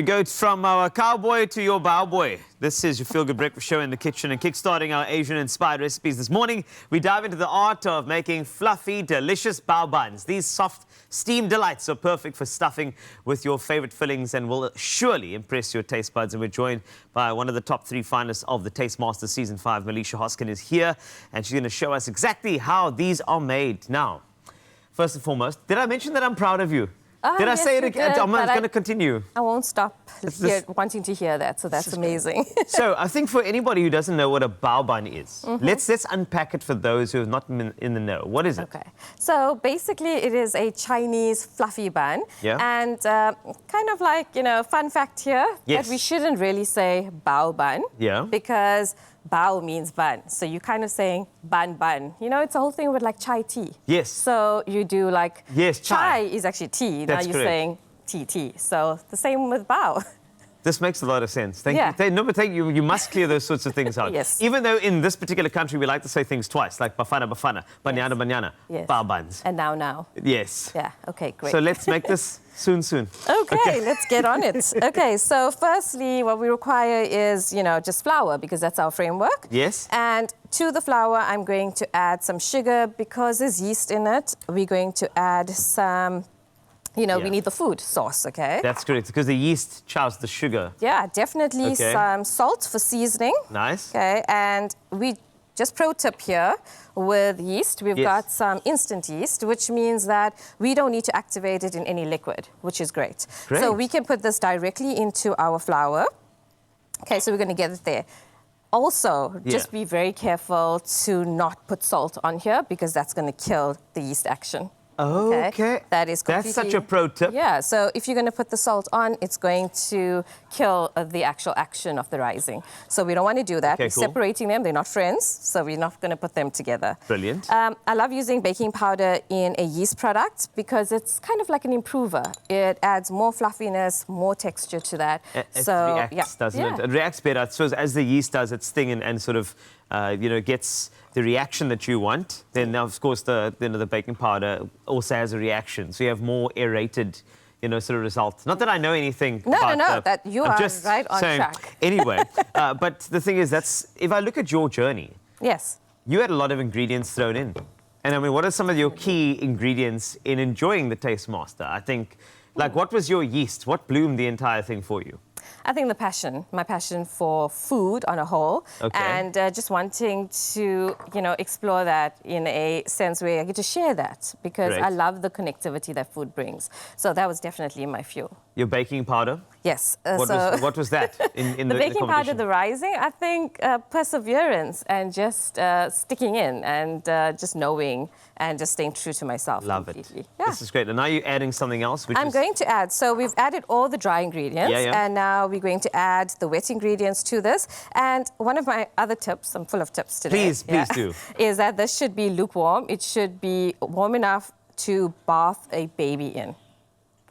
We go from our cowboy to your bowboy. This is your Feel Good Breakfast Show in the kitchen and kickstarting our Asian-inspired recipes. This morning, we dive into the art of making fluffy, delicious bao buns. These soft, steamed delights are perfect for stuffing with your favorite fillings and will surely impress your taste buds. And we're joined by one of the top 3 finalists of the Taste Masters Season 5. Melisha Hoskin is here, and she's going to show us exactly how these are made. Now, first and foremost, did I mention that I'm proud of you? Did I say it again? I'm going to continue. I won't stop wanting to hear that, so that's amazing. So I think for anybody who doesn't know what a bao bun is, let's unpack it for those who have not been in the know. What is it? Okay. So basically it is a Chinese fluffy bun. Yeah. And kind of like, fun fact here, that we shouldn't really say bao bun. Yeah. Because bao means bun. So you're kind of saying bun bun. It's a whole thing with like chai tea. Yes. So you do like... Yes, chai. Chai is actually tea. That's now you're saying tea. So the same with bao. This makes a lot of sense. Thank you. No, but thank you. You must clear those sorts of things out. Yes. Even though in this particular country we like to say things twice, like bafana, banyana, bao buns. And now. Yes. Yeah, okay, great. So let's make this soon. Okay, let's get on it. Okay, so firstly, what we require is, just flour, because that's our framework. Yes. And to the flour, I'm going to add some sugar. Because there's yeast in it, we're going to add some... we need the food source, okay? That's correct, because the yeast chows the sugar. Yeah, definitely some salt for seasoning. Nice. Okay, and we just pro tip here with yeast, we've got some instant yeast, which means that we don't need to activate it in any liquid, which is great. So we can put this directly into our flour. Okay, so we're going to get it there. Also, just be very careful to not put salt on here because that's going to kill the yeast action. Okay. That is completely... That's such a pro tip. Yeah, so if you're going to put the salt on, it's going to kill the actual action of the rising. So we don't want to do that. Okay, we're separating them. They're not friends, so we're not going to put them together. Brilliant. I love using baking powder in a yeast product because it's kind of like an improver. It adds more fluffiness, more texture to that. It reacts, doesn't it? It reacts better. So as the yeast does its thing and sort of, gets the reaction that you want, then of course the baking powder also has a reaction. So you have more aerated, sort of results. Not that I know anything about No, that you are just right on track. Anyway, but the thing is, if I look at your journey, you had a lot of ingredients thrown in. And I mean, what are some of your key ingredients in enjoying the Taste Master? I think, what was your yeast? What bloomed the entire thing for you? I think my passion for food on a whole, and just wanting to, explore that in a sense where I get to share that because I love the connectivity that food brings. So that was definitely my fuel. Your baking powder? Yes. What was that in the the baking powder, the rising? I think perseverance and just sticking in and just knowing and just staying true to myself. Love completely. it. Yeah. This is great. And now you're adding something else, I'm going to add. So we've added all the dry ingredients, and now we're going to add the wet ingredients to this. And one of my other tips, I'm full of tips today. Please do. Is that this should be lukewarm. It should be warm enough to bath a baby in.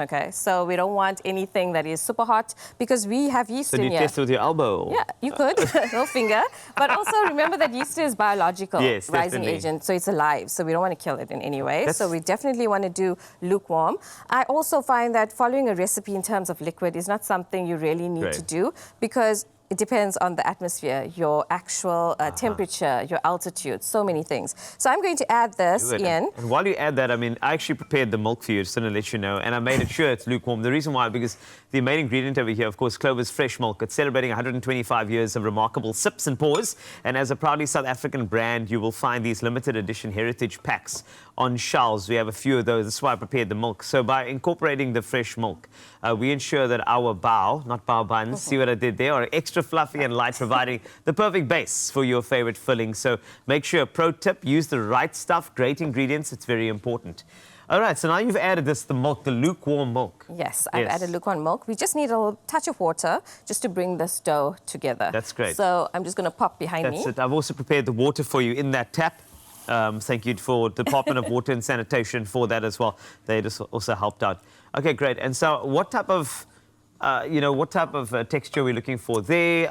Okay, so we don't want anything that is super hot because we have yeast in here. So you test it with your elbow? Yeah, you could, no finger. But also remember that yeast is biological rising agent, so it's alive. So we don't want to kill it in any way. So we definitely want to do lukewarm. I also find that following a recipe in terms of liquid is not something you really need to do because it depends on the atmosphere, your actual temperature, your altitude, so many things. So I'm going to add this in. And while you add that, I actually prepared the milk for you, just to let you know, and I made it sure it's lukewarm. The reason why, because the main ingredient over here, of course, Clover's fresh milk. It's celebrating 125 years of remarkable sips and pours. And as a proudly South African brand, you will find these limited edition heritage packs on shelves. We have a few of those. That's why I prepared the milk. So by incorporating the fresh milk, we ensure that our bao, not bao buns, see what I did there, are extra fluffy and light, providing the perfect base for your favorite filling. So make sure, pro tip, use the right stuff, great ingredients. It's very important. All right, so now you've added the milk, the lukewarm milk. Yes, I've added lukewarm milk. We just need a little touch of water just to bring this dough together. That's great. So I'm just going to pop behind me. That's it. I've also prepared the water for you in that tap. Thank you for the Department of Water and Sanitation for that as well. They just also helped out. Okay, great. And so what type of texture are we looking for there?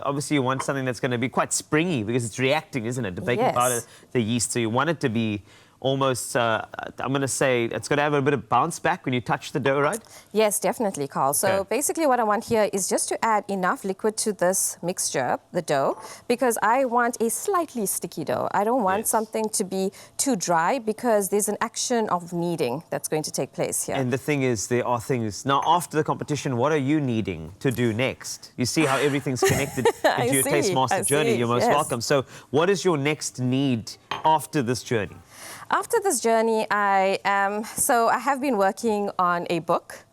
Obviously, you want something that's going to be quite springy because it's reacting, isn't it? The baking powder, the yeast. So you want it to be almost, I'm going to say, it's going to have a bit of bounce back when you touch the dough, right? Yes, definitely, Carl. So basically what I want here is just to add enough liquid to this mixture, the dough, because I want a slightly sticky dough. I don't want something to be too dry because there's an action of kneading that's going to take place here. And the thing is, there are things. Now, after the competition, what are you needing to do next? You see how everything's connected into your Taste Master journey. You're most welcome. So what is your next need after this journey? After this journey, I have been working on a book.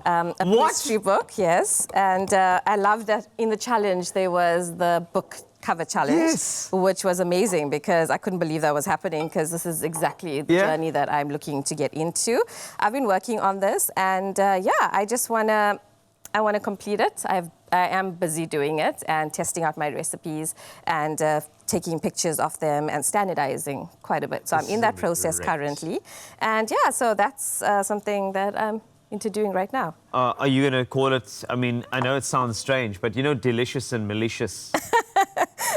A pastry book, yes. And I love that in the challenge there was the book cover challenge, which was amazing because I couldn't believe that was happening because this is exactly the journey that I'm looking to get into. I've been working on this and I just want to complete it. I am busy doing it and testing out my recipes and taking pictures of them and standardizing quite a bit. So I'm in that process currently. And so that's something that I'm into doing right now. Are you going to call it, I mean, I know it sounds strange, but you know delicious and malicious?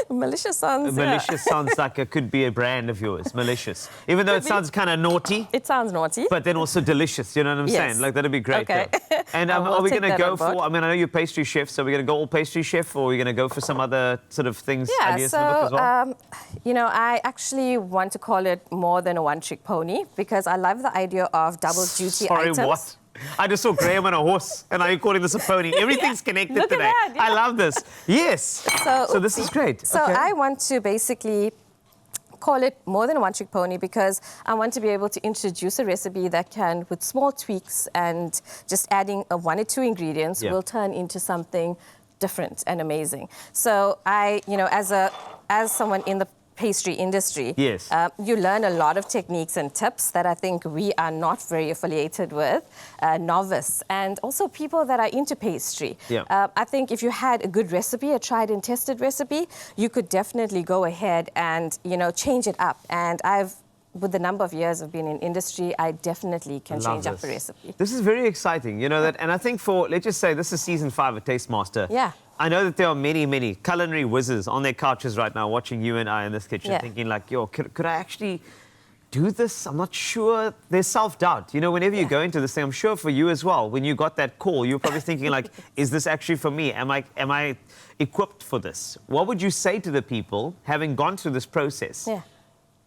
Malicious sounds... Malicious sounds like it could be a brand of yours, malicious. Even though it sounds kind of naughty. It sounds naughty. But then also delicious, you know what I'm saying? Like, that'd be great, though. And are we going to go for, I mean, I know you're pastry chef, so are we going to go all pastry chef, or are we going to go for some other sort of things, ideas in the book as well? You know, I actually want to call it more than a one-trick pony, because I love the idea of double-duty items. Sorry, what? I just saw Graham on a horse, and now you're calling this a pony. Everything's connected Look today. At that, I love this. Yes. So this is great. So I want to basically call it more than a one-trick pony because I want to be able to introduce a recipe that can, with small tweaks and just adding one or two ingredients, will turn into something different and amazing. So I, you know, as someone in the pastry industry, you learn a lot of techniques and tips that I think we are not very affiliated with, novice, and also people that are into pastry. I think if you had a good recipe, a tried and tested recipe, you could definitely go ahead and, you know, change it up. And with the number of years I've been in industry, I definitely can change up a recipe. This is very exciting, you know, that, and I think for, let's just say this is season 5 of Taste Master. I know that there are many, many culinary whizzes on their couches right now watching you and I in this kitchen thinking like, yo, could I actually do this? I'm not sure. There's self-doubt. You know, whenever you go into this thing, I'm sure for you as well, when you got that call, you're probably thinking like, is this actually for me? Am I equipped for this? What would you say to the people, having gone through this process,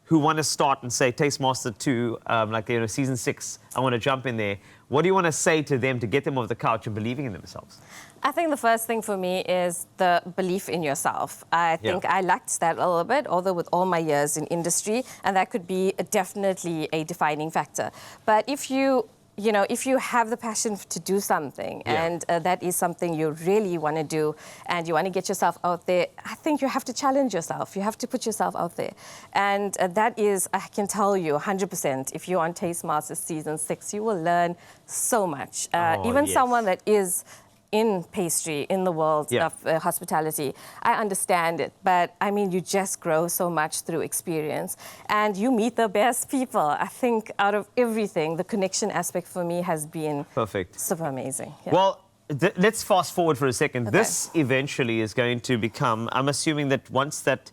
who want to start and say, Taste Master 2, like, you know, season 6, I want to jump in there. What do you want to say to them to get them off the couch and believing in themselves? I think the first thing for me is the belief in yourself. I think I lacked that a little bit, although with all my years in industry, and that could be definitely a defining factor. But if you know, if you have the passion to do something and that is something you really want to do and you want to get yourself out there, I think you have to challenge yourself. You have to put yourself out there. And that is, I can tell you 100%, if you're on Taste Masters Season 6, you will learn so much. Even someone that is in pastry, in the world of hospitality, I understand it. But, I mean, you just grow so much through experience. And you meet the best people. I think out of everything, the connection aspect for me has been super amazing. Well, let's fast forward for a second. This eventually is going to become, I'm assuming that once that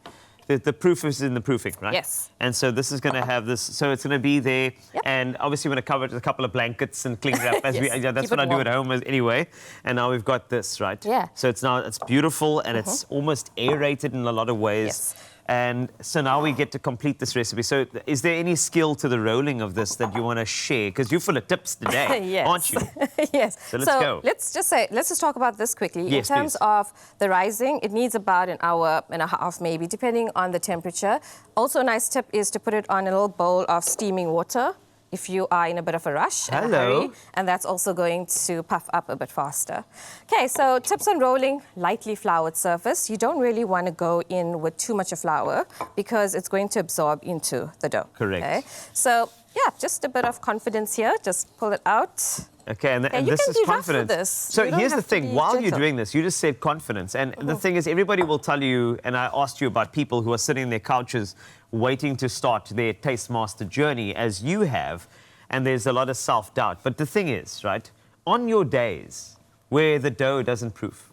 the proof is in the proofing, right? Yes. And so this is going to have this, so it's going to be there, and obviously we're going to cover it with a couple of blankets and cling wrap, as that's what I do at home anyway. And now we've got this, right? So it's beautiful, and it's almost aerated in a lot of ways. And so now we get to complete this recipe. So is there any skill to the rolling of this that you want to share? Because you're full of tips today, aren't you? So let's go. Let's just talk about this quickly. In terms of the rising, it needs about an hour and a half, maybe, depending on the temperature. Also, a nice tip is to put it on a little bowl of steaming water if you are in a bit of a rush and a hurry, and that's also going to puff up a bit faster. Okay, so tips on rolling: lightly floured surface. You don't really want to go in with too much of flour because it's going to absorb into the dough. Okay? So, yeah, just a bit of confidence here. Just pull it out. Okay, and this is confidence. So here's the thing. While you're doing this, you just said confidence. And the thing is, everybody will tell you, and I asked you about people who are sitting in their couches waiting to start their Taste Master journey, as you have, and there's a lot of self-doubt. But the thing is, right, on your days where the dough doesn't proof,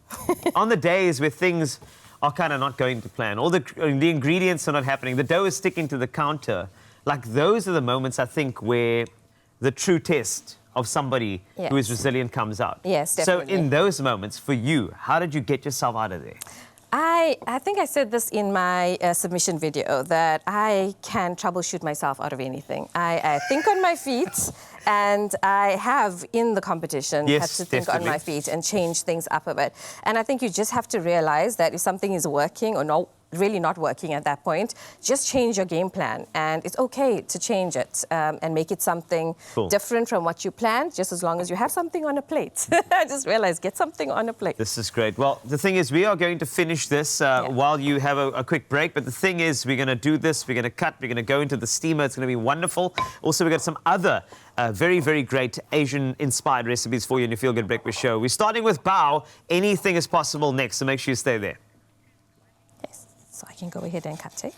on the days where things are kind of not going to plan, all the ingredients are not happening, the dough is sticking to the counter, Like, those are the moments, I think, where the true test of somebody who is resilient comes out. Yes, definitely. So in those moments, for you, how did you get yourself out of there? I think I said this in my submission video, that I can troubleshoot myself out of anything. I think on my feet, and I have, in the competition, had to think on my feet and change things up a bit. And I think you just have to realize that if something is working or not, really not working at that point, just change your game plan. And it's okay to change it and make it something different from what you planned, just as long as you have something on a plate. I just realized, get something on a plate. This is great. Well, the thing is, we are going to finish this while you have a quick break. But the thing is, we're going to do this, we're going to cut, we're going to go into the steamer. It's going to be wonderful. Also, we've got some other very, very great Asian-inspired recipes for you in your Feel Good Breakfast Show. We're starting with bao. Anything is possible next, so make sure you stay there. So I can go ahead and cut it.